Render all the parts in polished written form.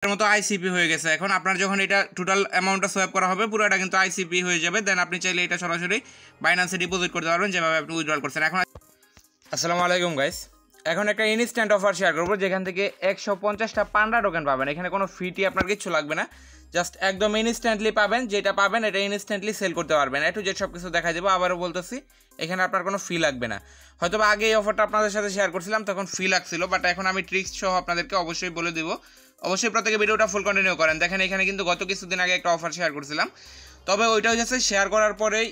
এর মতো আইসিপি হয়ে গেছে। এখন আপনার যখন এটা টোটাল অ্যামাউন্টটা সোয়াপ করা হবে পুরোটা কিন্তু আইসিপি হয়ে যাবে। দেন আপনি চাইলে এটা সরাসরি বাইন্যান্সে ডিপোজিট করতে পারবেন যেভাবে আপনি উইথড্রল করছেন। এখন আসসালামু আলাইকুম গাইস, এখন একটা ইনস্ট্যান্ট অফার শেয়ার করবো যেখান থেকে 150টা পান্ডা টোকেন পাবেন। এখানে কোনো ফিটি আপনার কিচ্ছু লাগবে না, জাস্ট একদম ইনস্ট্যান্টলি পাবেন। যেটা পাবেন এটা ইনস্ট্যান্টলি সেল করতে পারবেন। একটু যে সব কিছু দেখা দেবো, আবারও বলতেছি এখানে আপনার কোনো ফি লাগবে না। হয়তো বা আগে এই অফারটা আপনাদের সাথে শেয়ার করছিলাম তখন ফি লাগছিল, বাট এখন আমি ট্রিক্স সহ আপনাদেরকে অবশ্যই বলে দিব। অবশ্যই প্রত্যেকে ভিডিওটা ফুল কন্টিনিউ করেন। দেখেন এখানে কিন্তু গত কিছুদিন আগে একটা অফার শেয়ার করছিলাম, তবে ওইটা হচ্ছে শেয়ার করার পরেই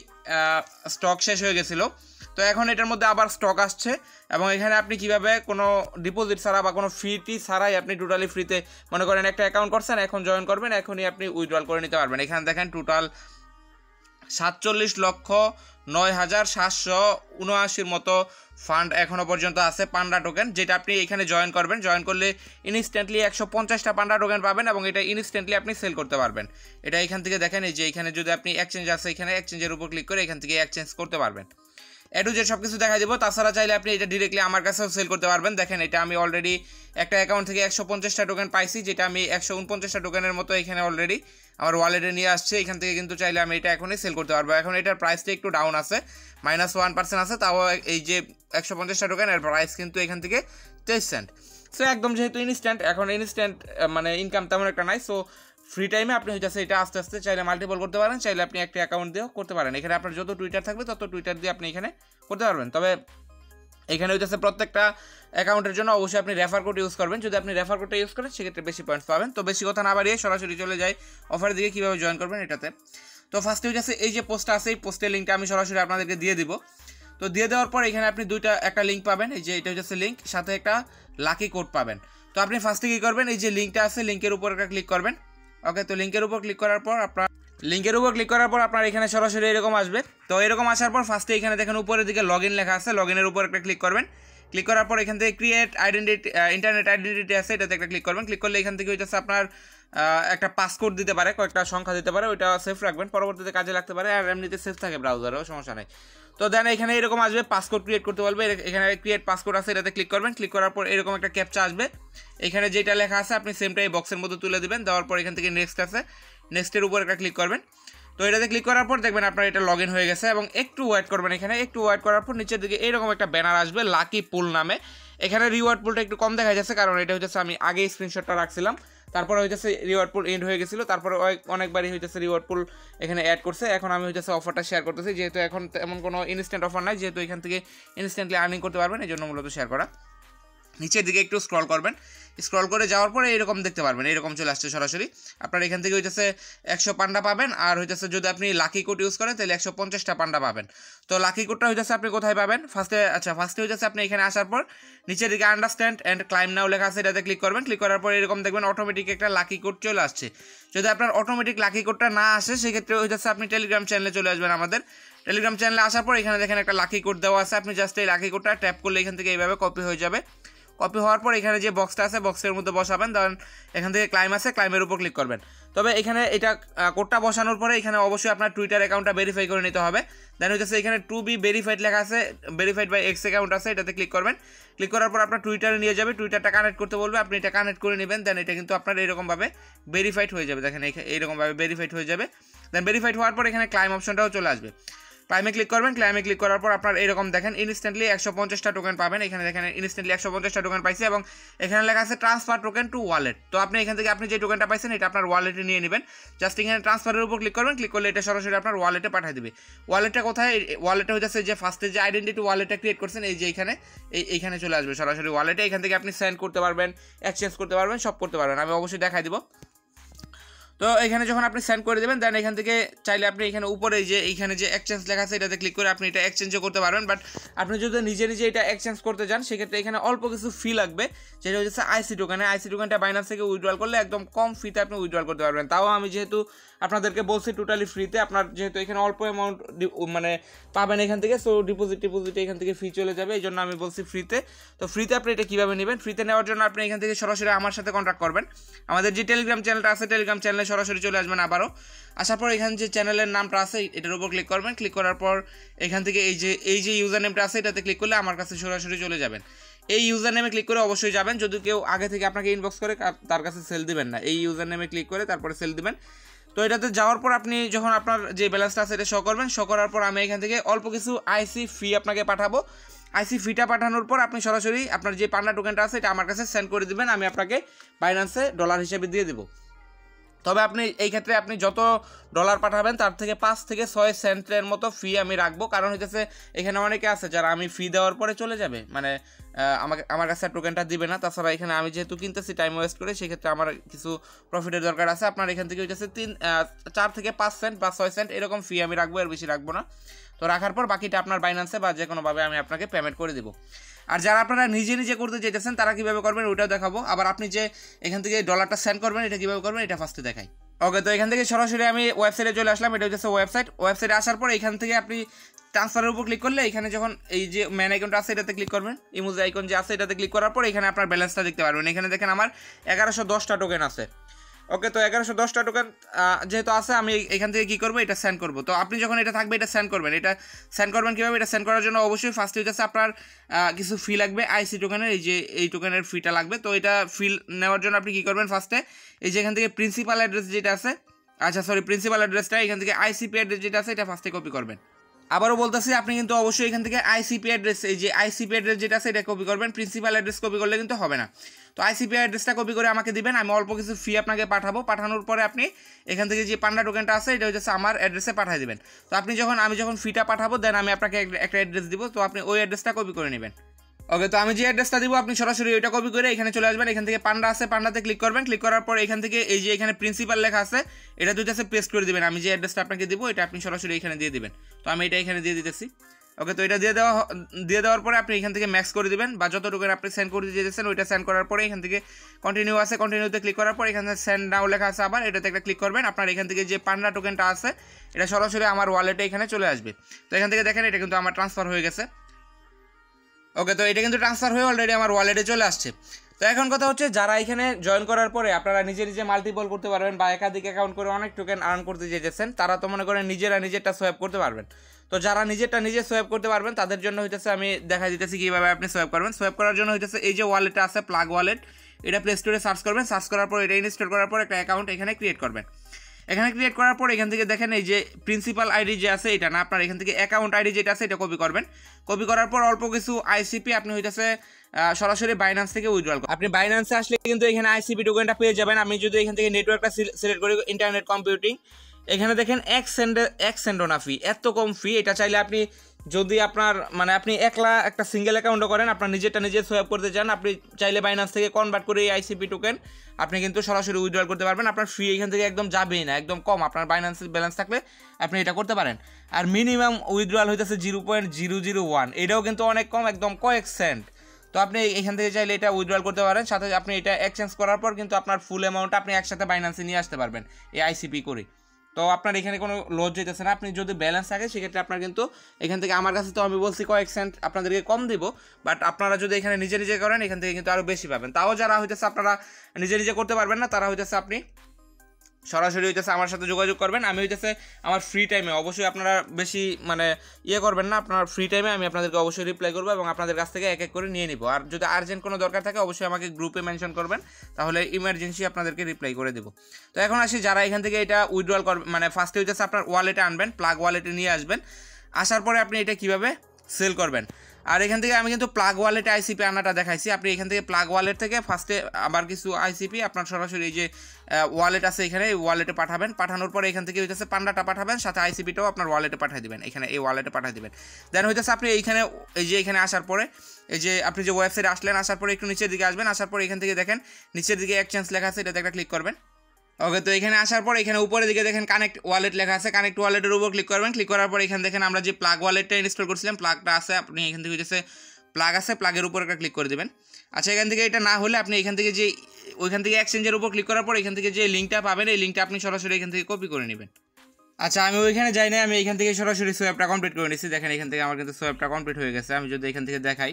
স্টক শেষ হয়ে গেছিলো। তো এখন এটার মধ্যে আবার স্টক আসছে এবং এখানে আপনি কিভাবে কোনো ডিপোজিট ছাড়া বা কোনো ফি ছাড়াই আপনি টোটালি ফ্রিতে মনে করেন একটা অ্যাকাউন্ট করছেন, এখন জয়েন করবেন, এখনই আপনি উইথড্রল করে নিতে পারবেন। এখানে দেখেন টোটাল 47,09,779 মতো ফান্ড এখনও পর্যন্ত আছে পান্ডা টোকেন, যেটা আপনি এখানে জয়েন করবেন। জয়েন করলে ইনস্ট্যান্টলি 150টা পান্ডা টোকেন পাবেন এবং এটা ইনস্ট্যান্টলি আপনি সেল করতে পারবেন। এটা এখান থেকে দেখেন, এই যে এখানে যদি আপনি এক্সচেঞ্জ আছে, এখানে এক্সচেঞ্জের উপর ক্লিক করে এখান থেকে এক্সচেঞ্জ করতে পারবেন। এটু যে সব কিছু দেখা দেবো। তাছাড়া চাইলে আপনি এটা ডিরেক্টলি আমার কাছেও সেল করতে পারবেন। দেখেন এটা আমি অলরেডি একটা অ্যাকাউন্ট থেকে 150টা টোকেন পাইছি, যেটা আমি 149টা টোকেনের মতো এখানে অলরেডি আমার ওয়ালেটে নিয়ে আসছে। এখান থেকে কিন্তু চাইলে আমি এটা এখনই সেল করতে পারবো। এখন এটার প্রাইসটা একটু ডাউন আছে, -1% আছে, তাও এই যে 150টা টোকেন এর প্রাইস কিন্তু এখান থেকে 23 সেন্ট। সো একদম যেহেতু ইনস্ট্যান্ট, এখন ইনস্ট্যান্ট মানে ইনকাম তেমন একটা নাই। সো ফ্রি টাইমে আপনি হচ্ছে এটা আস্তে আস্তে চাইলে মাল্টিপল করতে পারেন, চাইলে আপনি একটা অ্যাকাউন্ট দিয়েও করতে পারেন। এখানে আপনার যত টুইটার থাকবে তত টুইটার দিয়ে আপনি এখানে করতে পারবেন। তবে এখানে হচ্ছে প্রত্যেকটা অ্যাকাউন্টের জন্য অবশ্যই আপনি রেফার কোড ইউজ করবেন। যদি আপনি রেফার কোডটা ইউজ করেন সেক্ষেত্রে বেশি পয়েন্টস পাবেন। তো বেশি কথা না বাড়িয়ে সরাসরি চলে যাই অফারের দিকে কীভাবে জয়েন করবেন এটাতে। তো ফার্স্টে হচ্ছে এই যে পোস্টটা আছে, এই পোস্টের লিঙ্কটা আমি সরাসরি আপনাদেরকে দিয়ে দিব। তো দিয়ে দেওয়ার পর এখানে আপনি একটা লিঙ্ক পাবেন, এই যে এটা হচ্ছে লিঙ্ক, সাথে একটা লাকি কোড পাবেন। তো আপনি ফার্স্টে কী করবেন, এই যে লিঙ্কটা আছে লিঙ্কের উপর একটা ক্লিক করবেন। ওকে, তো লিঙ্কের উপর ক্লিক করার পর আপনার এখানে সরাসরি এরকম আসবে। তো এরকম আসার পর ফার্স্টে এখানে দেখেন উপরের দিকে লগ ইন লেখা আছে, লগ ইনের উপর একটা ক্লিক করবেন। ক্লিক করার পর এখান থেকে ক্রিয়েট আইডেন্টিটি, ইন্টারনেট আইডেন্টিটি আছে, এটাতে একটা ক্লিক করবেন। ক্লিক করলে এখান থেকে হইতেছে আপনার একটা পাসকোড দিতে পারে, কয়েকটা সংখ্যা দিতে পারে, ওইটা সেফ রাখবেন, পরবর্তীতে কাজে লাগতে পারে। আর এমনিতে সেফ থাকে ব্রাউজারেও, সমস্যা নেই। তো দেন এখানে এরকম আসবে, পাসকোড ক্রিয়েট করতে বলবে। এখানে ক্রিয়েট পাসকোড আছে, এটাতে ক্লিক করবেন। ক্লিক করার পর এরকম একটা ক্যাপচা আসবে, এখানে যেটা লেখা আছে আপনি সেমটা এই বক্সের মধ্যে তুলে দেবেন। দেওয়ার পর এখান থেকে নেক্সট আছে, নেক্সটের উপর একটা ক্লিক করবেন। তো এটাতে ক্লিক করার পর দেখবেন আপনার এটা লগ ইন হয়ে গেছে এবং একটু ওয়েট করবেন। এখানে একটু ওয়েট করার পর নিচের দিকে এইরকম একটা ব্যানার আসবে লাকি পুল নামে। এখানে রিওয়ার্ড পুলটা একটু কম দেখা যাচ্ছে, কারণ এটা হচ্ছে আমি আগে স্ক্রিনশটটা রাখছিলাম, তারপরে হইতেছে রিওয়ার্ড পুল এন্ড হয়ে গেছিলো, তারপরে অনেকবারই হইতেছে রিওয়ার্ড পুল এখানে অ্যাড করছে। এখন আমি হইতেছে অফারটা শেয়ার করতেছি, যেহেতু এখন এমন কোনো ইনস্ট্যান্ট অফার নাই, যেহেতু এখান থেকে ইনস্ট্যান্টলি আর্নিং করতে পারবেন, এই জন্য মূলত শেয়ার করা। নিচের দিকে একটু স্ক্রল করবেন, স্ক্রল করে যাওয়ার পরে এরকম দেখতে পারবেন, এরকম চলে আসছে সরাসরি। আপনার এখান থেকে হইতেছে 100 পান্ডা পাবেন, আর হইতেছে যদি আপনি লাকি কোড ইউজ করেন তাহলে 150টা পান্ডা পাবেন। তো লাকি কোডটা হইতেছে আপনি কোথায় পাবেন, ফার্স্টে হইতেছে আপনি এখানে আসার পর নিচের দিকে আন্ডারস্ট্যান্ড অ্যান্ড ক্লাইম নাও লেখা আছে, এটাতে ক্লিক করবেন। ক্লিক করার পর এরকম দেখবেন অটোমেটিক একটা লাকি কোড চলে আসছে। যদি আপনার অটোমেটিক লাকি কোডটা না আসে সেক্ষেত্রে হইতেছে আপনি টেলিগ্রাম চ্যানেলে চলে আসবেন। আমাদের টেলিগ্রাম চ্যানেলে আসার পর এখানে দেখেন একটা লাকি কোড দেওয়া আছে, আপনি জাস্ট এই লাকি কোডটা ট্যাপ করলে এখান থেকে এইভাবে কপি হয়ে যাবে। কপি হওয়ার পর এখানে যে বক্সটা আছে বক্সের মধ্যে বসাবেন, ধরেন এখান থেকে ক্লাইম আছে, ক্লাইমের উপর ক্লিক করবেন। তবে এখানে এটা কোডটা বসানোর পরে এখানে অবশ্যই আপনার টুইটার অ্যাকাউন্টটা ভেরিফাই করে নিতে হবে। দেন হচ্ছে এখানে টু বি ভেরিফাইড লেখা আছে, ভেরিফাইড বাই এক্স অ্যাকাউন্ট আছে, এটাতে ক্লিক করবেন। ক্লিক করার পর আপনার টুইটারে নিয়ে যাবে, টুইটারটা কানেক্ট করতে বলবে, আপনি এটা কানেক্ট করে নেবেন। দেন এটা কিন্তু আপনার এরকমভাবে ভেরিফাইড হয়ে যাবে। দেখেন এইরকমভাবে ভেরিফাইড হয়ে যাবে। দেন ভেরিফাইড হওয়ার পর এখানে ক্লাইম অপশনটাও চলে আসবে। ক্লাইমে ক্লিক করবেন। ক্লাইমে ক্লিক করার পর আপনার এরকম দেখেন ইনস্ট্যান্টলি 150টা টোকেন পাবেন। এখানে দেখেন ইনস্ট্যান্টলি 150টা টোকেন পাইছে এবং এখানে লেখা আছে ট্রান্সফার টোকেন টু ওয়ালেট। তো আপনি এখান থেকে আপনি যে টোকেনটা পাইছেন এটা আপনার ওয়ালেটে নিয়ে নেবেন। জাস্ট এখানে ট্রান্সফারের উপর ক্লিক করবেন। ক্লিক করলে এটা সরাসরি আপনার ওয়ালেটে পাঠিয়ে দেবে। ওয়ালেটটা কোথায়, ওয়ালেটে হচ্ছে যে ফার্স্টে যে আইডেন্টিটি ওয়ালেটটা ক্রিয়েট করছেন এই যে এইখানে চলে আসবে সরাসরি ওয়ালেটে। এখান থেকে আপনি সেন্ড করতে পারবেন, এক্সচেঞ্জ করতে পারবেন, সব করতে পারবেন। আমি অবশ্যই দেখাই দিব। তো এখানে যখন আপনি সেন্ড করে দেবেন দেন এখান থেকে চাইলে আপনি এখানে উপরে এইখানে যে এক্সচেঞ্জ লেখা আছে এটাতে ক্লিক করে আপনি এটা এক্সচেঞ্জও করতে পারবেন। বাট আপনি যদি নিজে এটা এক্সচেঞ্জ করতে যান সেক্ষেত্রে এখানে অল্প কিছু ফি লাগবে, যেটা হচ্ছে আইসি টোকেনটা বাইন্যান্স থেকে উইথড্রল করলে একদম কম ফিতে আপনি উইথড্রল করতে পারবেন। তাও আমি যেহেতু আপনাদেরকে বলছি টোটালি ফ্রিতে, আপনার যেহেতু এখানে অল্প অ্যামাউন্ট মানে পাবেন এখান থেকে, সো ডিপোজিটে এখান থেকে ফি চলে যাবে, এই জন্য আমি বলছি ফ্রিতে। তো ফ্রিতে আপনি এটা কীভাবে নেবেন, ফ্রিতে নেওয়ার জন্য আপনি এখান থেকে সরাসরি আমার সাথে কন্ট্যাক্ট করবেন। আমাদের যে টেলিগ্রাম চ্যানেলটা আছে টেলিগ্রাম চ্যানেলে সরাসরি চলে আসবেন। আবারও আসার পর এখানে যে চ্যানেলের নামটা আছে এটার উপর ক্লিক করবেন। ক্লিক করার পর এখান থেকে এই যে ইউজার নেমটা আছে এটাতে ক্লিক করলে আমার কাছে সরাসরি চলে যাবেন। এই ইউজার নেমে ক্লিক করে অবশ্যই যাবেন। যদি কেউ আগে থেকে আপনাকে ইনবক্স করে তার কাছে সেল দিবেন না, এই ইউজার নেমে ক্লিক করে তারপরে সেল দিবেন। তো এটাতে যাওয়ার পর আপনি যখন আপনার যে ব্যালেন্সটা আছে এটা শো করবেন, শো করার পর আমি এখান থেকে অল্প কিছু আইসি ফি আপনাকে পাঠাবো। আইসি ফিটা পাঠানোর পর আপনি সরাসরি আপনার যে পান্ডা টোকেনটা আছে এটা আমার কাছে সেন্ড করে দিবেন, আমি আপনাকে বাইন্যান্সে ডলার হিসেবে দিয়ে দেবো। তবে আপনি এই ক্ষেত্রে আপনি যত ডলার পাঠাবেন তার থেকে 5 থেকে 6 সেন্টের মতো ফি আমি রাখবো, কারণ হইতেছে এখানে অনেকে আছে যারা আমি ফি দেওয়ার পরে চলে যাবে, মানে আমার কাছে টোকেনটা দিবে না। তাছাড়া এখানে আমি যেহেতু কিনতেছি টাইম ওয়েস্ট করে, সেক্ষেত্রে আমার কিছু প্রফিটের দরকার আছে। আপনার এখান থেকে হইতেছে 4 থেকে 5 সেন্ট বা 6 সেন্ট এরকম ফি আমি রাখবো, এর বেশি রাখবো না। তো রাখার পর বাকিটা আপনার বাইন্যান্সে বা যে কোনোভাবে আমি আপনাকে পেমেন্ট করে দেবো। আর যারা আপনারা নিজে নিজে করতে চাইতেছেন তারা কীভাবে করবেন ওইটাও দেখাবো। আবার আপনি যে এখান থেকে ডলারটা সেন্ড করবেন এটা কীভাবে করবেন এটা ফার্স্টে দেখাই। ওকে, তো এখান থেকে সরাসরি আমি ওয়েবসাইটে চলে আসলাম। এটা হচ্ছে ওয়েবসাইটে আসার পর এখান থেকে আপনি ট্রান্সফারের উপর ক্লিক করলে এখানে যখন এই যে ম্যান আইকনটা আছে এটাতে ক্লিক করবেন, ইমোজি আইকন যে আছে এটাতে ক্লিক করার পর এখানে আপনার ব্যালেন্সটা দেখতে পারবেন। এখানে দেখেন আমার 1110টা টোকেন আছে। ওকে, তো 1110টা টোকেন যেহেতু আছে আমি এখান থেকে কী করবো, এটা সেন্ড করবো। তো আপনি যখন এটা থাকবে এটা সেন্ড করবেন। এটা সেন্ড করবেন কীভাবে, এটা সেন্ড করার জন্য অবশ্যই ফার্স্টে হচ্ছে আপনার কিছু ফি লাগবে, আইসি টোকেনের এই টোকেনের ফিটা লাগবে। তো এটা ফি নেওয়ার জন্য আপনি কী করবেন, ফার্স্টে এই যে এখান থেকে প্রিন্সিপাল অ্যাড্রেস যেটা আছে, প্রিন্সিপাল অ্যাড্রেসটা এখান থেকে আইসিপি অ্যাড্রেস যেটা আছে এটা ফার্স্টে কপি করবেন। আবারও বলতেছি আপনি কিন্তু অবশ্যই এখান থেকে আইসিপি অ্যাড্রেস, এই যে আইসিপি অ্যাড্রেস যেটা আছে এটা কপি করবেন, প্রিন্সিপাল অ্যাড্রেস কপি করলে কিন্তু হবে না। তো আইসিপি অ্যাড্রেসটা কপি করে আমাকে দিবেন, আমি অল্প কিছু ফি আপনাকে পাঠাবো। পাঠানোর পরে আপনি এখান থেকে যে পান্ডা টোকেনটা আছে এটা হচ্ছে আমার অ্যাড্রেসে পাঠিয়ে দিবেন। তো আপনি আমি যখন ফিটা পাঠাবো দেন আমি আপনাকে একটা অ্যাড্রেস দিব, তো আপনি ওই অ্যাড্রেসটা কপি করে নেবেন। ওকে, তো আমি যে অ্যাড্রেসটা দিব আপনি সরাসরি ওইটা কপি করে এখানে চলে আসবেন। এখান থেকে পান্ডা আছে, পান্ডাতে ক্লিক করবেন। ক্লিক করার পর এখান থেকে এই যে এখানে প্রিন্সিপাল লেখা আছে এটা দুইটাতে পেস্ট করে দিবেন। আমি যে অ্যাড্রেসটা আপনাকে দিব এটা আপনি সরাসরি এখানে দিয়ে দিবেন। তো আমি এটা এখানে দিয়ে দিতেছি। ওকে, তো এটা দিয়ে দেওয়ার পরে আপনি এখান থেকে ম্যাক্স করে দিবেন, বা যত টোকেন আপনি সেন্ড করে দিয়েছেন ওইটা সেন্ড করার পরে এখান থেকে কন্টিনিউ আছে, কন্টিনিউতে ক্লিক করার পর এখানে সেন্ড নাও লেখা আছে, আবার এটাতে একটা ক্লিক করবেন। আপনার এখান থেকে যে পান্ডা টোকেনটা আছে এটা সরাসরি আমার ওয়ালেটে এখানে চলে আসবে। তো এখান থেকে দেখেন এটা কিন্তু আমার ট্রান্সফার হয়ে গেছে। ওকে, তো এটা কিন্তু ট্রান্সফার হয়ে অলরেডি আমার ওয়ালেটে চলে আসছে। তো এখন কথা হচ্ছে যারা এখানে জয়েন করার পরে আপনারা নিজে নিজে মাল্টিপল করতে পারবেন বা একাধিক অ্যাকাউন্ট করে অনেক টোকেন আর্ন করতে যেতেছেন, তারা তো মনে করেন নিজেরটা সোয়াইপ করতে পারবেন। তো যারা নিজেরটা নিজে সোয়াইপ করতে পারবেন তাদের জন্য হইতেছে আমি দেখা দিতেছি কীভাবে আপনি সোয়াইপ করবেন। সোয়াইপ করার জন্য হইতেছে এই যে ওয়ালেটটা আছে প্লাগ ওয়ালেট, এটা প্লে স্টোরে সার্চ করবেন। সার্চ করার পর এটা ইনস্টল করার পর একটা অ্যাকাউন্ট এখানে ক্রিয়েট করবেন। এখানে ক্রিয়েট করার পর এখান থেকে দেখেন এই যে প্রিন্সিপাল আইডি যে আছে এটা না, আপনার এখান থেকে অ্যাকাউন্ট আইডি যেটা আছে এটা কপি করবেন। কপি করার পর অল্প কিছু আইসিপি আপনি হইতেছে সরাসরি বাইন্যান্স থেকে উইথড্রল করবেন। আপনি বাইন্যান্সে আসলে কিন্তু এখানে আইসিপি টোকেনটা পেয়ে যাবেন। আমি যদি এখান থেকে নেটওয়ার্কটা সিলেক্ট করি ইন্টারনেট কম্পিউটিং, এখানে দেখেন 1 সেন্টও না ফি, এত কম ফি। এটা চাইলে আপনি যদি আপনার আপনি একলা একটা সিঙ্গেল অ্যাকাউন্টও করেন, আপনার নিজেরটা নিজে সোয়াইপ করতে চান, আপনি চাইলে বাইন্যান্স থেকে কনভার্ট করে এই আইসিপি টোকেন আপনি কিন্তু সরাসরি উইথড্রল করতে পারবেন। আপনার ফি এখান থেকে একদম যাবেই না, একদম কম। আপনার বাইন্যান্সের ব্যালেন্স থাকলে আপনি এটা করতে পারেন। আর মিনিমাম উইথড্রল হইতেছে 0.001, এটাও কিন্তু অনেক কম, একদম কয়েক সেন্ট। তো আপনি এখান থেকে চাইলে এটা উইথড্রল করতে পারেন, সাথে আপনি এটা এক্সচেঞ্জ করার পর কিন্তু আপনার ফুল অ্যামাউন্টটা আপনি একসাথে বাইন্যান্সে নিয়ে আসতে পারবেন এই আইসিপি করে। তো আপনার এখানে কোনো লস যেতেছে না। আপনি যদি ব্যালেন্স থাকে সেক্ষেত্রে আপনার কিন্তু এখান থেকে আমার কাছে তো আমি বলছি কয়েক সেন্ট আপনাদেরকে কম দিব, বাট আপনারা যদি এখানে নিজে নিজে করেন এখান থেকে কিন্তু আরও বেশি পাবেন। তাও যারা হইতেছে আপনারা নিজে নিজে করতে পারবেন না তারা হইতেছে আপনি সরাসরি হইতেছে আমার সাথে যোগাযোগ করবেন। আমি হইতেছে আমার ফ্রি টাইমে, অবশ্যই আপনারা বেশি করবেন না, আপনার ফ্রি টাইমে আমি আপনাদেরকে অবশ্যই রিপ্লাই করবো এবং আপনাদের কাছ থেকে এক এক করে নিয়ে নিব। আর যদি আর্জেন্ট কোনো দরকার থাকে অবশ্যই আমাকে গ্রুপে মেনশন করবেন, তাহলে ইমার্জেন্সি আপনাদেরকে রিপ্লাই করে দেবো। তো এখন আসি যারা এখান থেকে এটা উইথড্রল করবেন, ফার্স্টে হইতেছে আপনার ওয়ালেটে আনবেন, প্লাগ ওয়ালেটে নিয়ে আসবেন। আসার পরে আপনি এটা কীভাবে সেল করবেন। আর এখান থেকে আমি কিন্তু প্লাগ ওয়ালেটে আইসিপি আনাটা দেখাইছি। আপনি এখান থেকে প্লাগ ওয়ালেট থেকে ফার্স্টে আবার কিছু আইসিপি আপনার সরাসরি এই যে ওয়ালেট আছে এখানে এই ওয়ালেটে পাঠাবেন। পাঠানোর পরে এখান থেকে হইতেছে পান্ডাটা পাঠাবেন, সাথে আইসিপিটাও আপনার ওয়ালেটে পাঠিয়ে দেবেন, এখানে এই ওয়ালেটে পাঠিয়ে দেবেন। দেন হইতেছে আপনি এইখানে এখানে আসার পরে এই যে আপনি যে ওয়েবসাইটে আসলেন, আসার পরে একটু নিচের দিকে আসবেন। আসার পরে এখান থেকে দেখেন নিচের দিকে এক্সচেঞ্জ লেখা আছে, এটাতে একটা ক্লিক করবেন। ওকে, তো এখানে আসার পর এখানে উপরের দিকে দেখেন কানেক্ট ওয়ালেট লেখা আছে, কানেক্ট ওয়ালেটের উপর ক্লিক করবেন। ক্লিক করার পর এখানে দেখেন আমরা যে প্লাগ ওয়ালেটটা ইনস্টল করছিলাম প্লাগটা আছে, আপনি এখান থেকে হইতেছে প্লাগ আছে, প্লাগের উপর একটা ক্লিক করে দেবেন। আচ্ছা, এখান থেকে এটা না হলে আপনি এখান থেকে যে ওইখান থেকে এক্সচেঞ্জের উপর ক্লিক করার পর এখান থেকে যে লিঙ্কটা পাবেন এই লিঙ্কটা আপনি সরাসরি এখান থেকে কপি করে নেবেন। আচ্ছা, আমি ওইখানে যাই না, আমি এখান থেকে সরাসরি সোয়াইপটা কমপ্লিট করে নিচ্ছি। দেখেন এখান থেকে আমার কিন্তু সোয়াইপটা কমপ্লিট হয়ে গেছে। আমি যদি এখান থেকে দেখাই,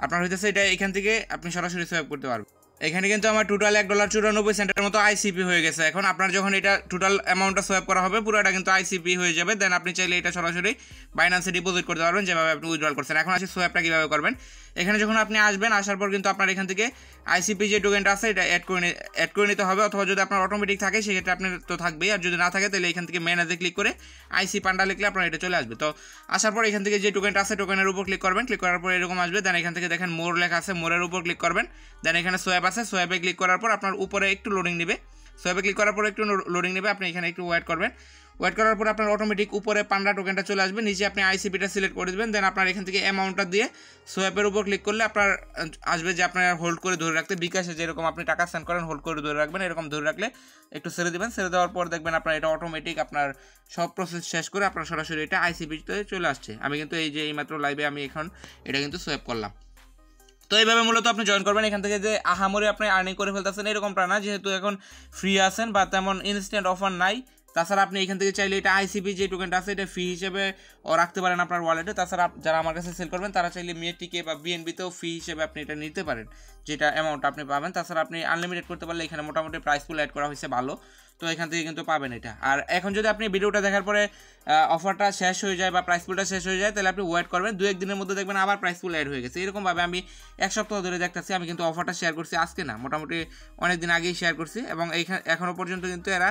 আপনার হইতেছে এটা এখান থেকে আপনি সরাসরি সোয়াইপ করতে পারবেন। এখানে কিন্তু আমার টোটাল $1.94 মতো আইসিপি হয়ে গেছে। এখন আপনার যখন এটা টোটাল অ্যামাউন্টটা সোয়াইপ করা হবে পুরোটা কিন্তু আইসিপি হয়ে যাবে। দেন আপনি চাইলে এটা সরাসরি বাইন্যান্সে ডিপোজিট করতে পারবেন যেভাবে আপনি উইথড্রল করছেন। এখন আসলে সোয়াইপটা কীভাবে করবেন, এখানে যখন আপনি আসবেন আসার পর কিন্তু আপনার এখান থেকে আইসিপি যে টোকেনটা আছে এটা অ্যাড করে নিতে হবে, অথবা যদি আপনার অটোমেটিক থাকে সেক্ষেত্রে আপনার তো থাকবেই, আর যদি না থাকে তাহলে এখান থেকে ম্যানেজে ক্লিক করে আইসি পান্ডা লিখলে আপনার এটা চলে আসবে। তো আসার পর এখান থেকে যে টোকেনটা আছে টোকেনের উপর ক্লিক করবেন, ক্লিক করার পর এরকম আসবে। দেন এখান থেকে দেখেন মোর লেখা আছে, মোরের উপর ক্লিক করবেন। দেন এখানে সোয়াইপ আছে, সোয়াইপে ক্লিক করার পর আপনার উপরে একটু লোডিং নেবে, সোয়াইপে ক্লিক করার পর একটু লোডিং নেবে, আপনি এখানে একটু ওয়েট করবেন। ওয়েট করার পর আপনার অটোমেটিক উপরে পান্ডা টোকেনটা চলে আসবে, নিচে আপনি আইসিপিটা সিলেক্ট করে দেবেন। দেন আপনার এখান থেকে অ্যামাউন্টটা দিয়ে সোয়াইপের উপর ক্লিক করলে আপনার আসবে যে আপনার হোল্ড করে ধরে রাখতে, বিকাশে যেরকম আপনি টাকা সেন্ড করেন হোল্ড করে ধরে রাখবেন, এরকম ধরে রাখলে একটু ছেড়ে দেবেন। ছেড়ে দেওয়ার পর দেখবেন আপনার এটা অটোমেটিক আপনার সব প্রসেস শেষ করে আপনার সরাসরি এটা আইসিপিতে চলে আসছে। আমি কিন্তু এই যে এইমাত্র লাইভে আমি এখন এটা কিন্তু সোয়াইপ করলাম। তো এইভাবে মূলত আপনি জয়েন করবেন। এখান থেকে যে আহামরি আপনি আর্নিং করে ফেলতেছেন এরকমটা না, যেহেতু এখন ফ্রি আছেন বা তেমন ইনস্ট্যান্ট অফার নাই। তাছাড়া আপনি এখান থেকে চাইলে এটা আইসিপি যে টোকেনটা আছে এটা ফি হিসেবে রাখতে পারেন আপনার ওয়ালেটে। তাছাড়া যারা আমার কাছে সেল করবেন তারা চাইলে মিয়েটিকে বা বিএনবিতেও ফি হিসেবে আপনি এটা নিতে পারেন, যেটা অ্যামাউন্ট আপনি পাবেন। তাছাড়া আপনি আনলিমিটেড করতে পারলে এখানে মোটামুটি প্রাইস পুল অ্যাড করা হয়েছে ভালো, তো এখান থেকে কিন্তু পাবেন এটা। আর এখন যদি আপনি ভিডিওটা দেখার পরে অফারটা শেষ হয়ে যায় বা প্রাইস পুলটা শেষ হয়ে যায় তাহলে আপনি ওয়েট করবেন, 2-1 দিনের মধ্যে দেখবেন আবার প্রাইস পুল অ্যাড হয়ে গেছে। এরকমভাবে আমি 1 সপ্তাহ ধরে দেখতেছি। আমি কিন্তু অফারটা শেয়ার করছি আজকে না, মোটামুটি অনেক দিন আগেই শেয়ার করছি, এবং এখনও পর্যন্ত কিন্তু এরা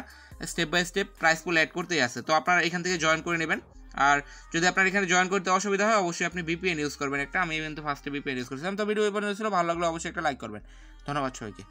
step by step price pool add করতেই আছে। তো আপনারা এখান থেকে জয়েন করে নেবেন। আর যদি আপনার এখানে জয়েন করতে অসুবিধা হয় অবশ্যই আপনি ভিপিএন ইউজ করবেন একটা। আমি কিন্তু ফার্স্টে ভিপিএন ইউজ করছিলাম। তো ভিডিও এই পর্যন্ত ছিল, ভালো লাগলো অবশ্যই একটা লাইক করবেন। ধন্যবাদ সবাইকে।